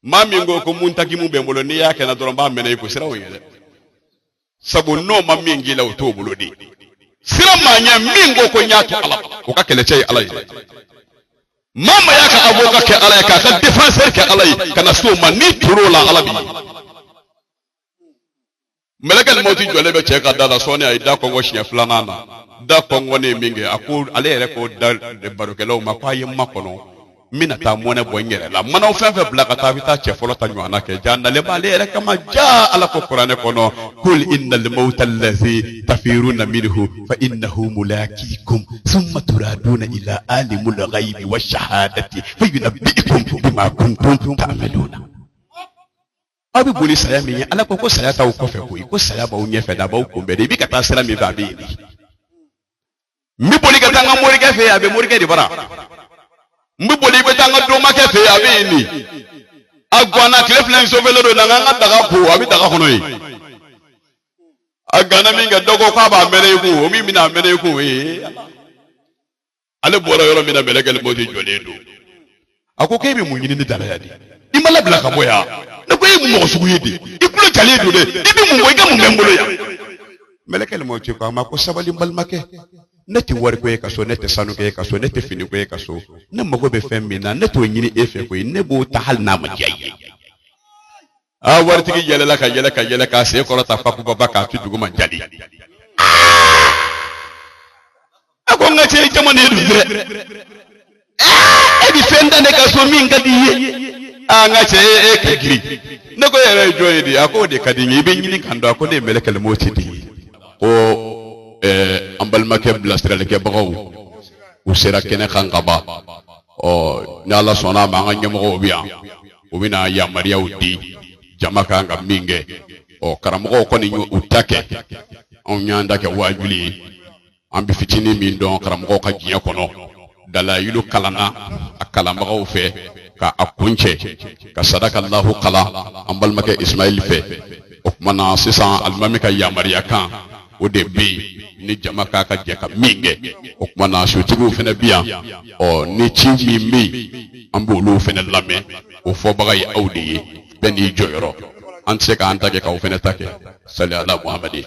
maa min ko mun taki mun bɛ n bolo n'i y'a kɛ na dɔrɔn n b'a mɛnɛ i ko sira o ɲɛ dɛ sabu no ma min gila o to bulodi sira ma nya min go ko nyaatu ala o ka kele cey ala mama ya ka aboka ke ala ka ka defenseur ke ala kana so ma ni turo la ala bi melekal moti jole be che ka dala soni ay da ko ngoshnya flanana da ko ngone minge ako ale re ko da de barokelo ma kwa yim makono mina ta mone bonyere la mana o fenfe blaka ta vita che folo ta nyana ke janna le bale re kama ja ala ko qur'ane kono kul innal mauta allazi tafiruna minhu fa innahu mulaqikum thumma turaduna ila alimul ghaibi wash shahadati fa yunabbiukum bima kuntum ta'maluna abi boli saya mi ala ko saya ta ko fe ko saya ba o nyefe da ba o ko be de bi kata sira mi ba be ni mi boli kata nga mori ke fe abe mori ke di bara mi boli be tanga do ma ke fe abe ni agwana kleflen so velo do na nga daga ko abi daga hono yi agana mi nga dogo ko ba mere ku o mi na mere ku ale bora yoro mi na belegel moti jole do ako ke bi mu nyini ni dara ya di imala bla ka boya na ko yimu mo sugu yedi ikulo jale do de ibi mu mo ga mu membolo ya melekele mo ci ko ma ko sabali mbal make neti wor ko e kaso neti sanu ko e kaso neti fini ko e kaso na mago be femmi na neto nyini efe ko ne bo ta hal na ma jayi a warti ki yele la ka se ko ta papu baba ka tu dugu man jali ako ngati jamane du dire e bi fenda ne kaso min gadi anga che e kagiri ne ko yere joyidi ako de kadingi be nyini kando ako de melekele moti di o ambal make blastrel ke bagaw o sera kene khangaba o na la sona ma nga nyamo biya o bina ya maria udi jamaka nga minge o karamo ko ni utake on nyanda ke wajuli ambi fitini min don karamo ka jiya kono dala yulu kalana akala bagaw fe ka akunche ka sadaka allah qala ambal make ismail fe o mana sisan almamika ya maria kan o de bi ni jamaka ka je ka minge o mana shutigu fene biya o ni chi mi ambulu fene lame o fo bagay awdi beni joyro an se ka antake ka o fene take sallallahu alaihi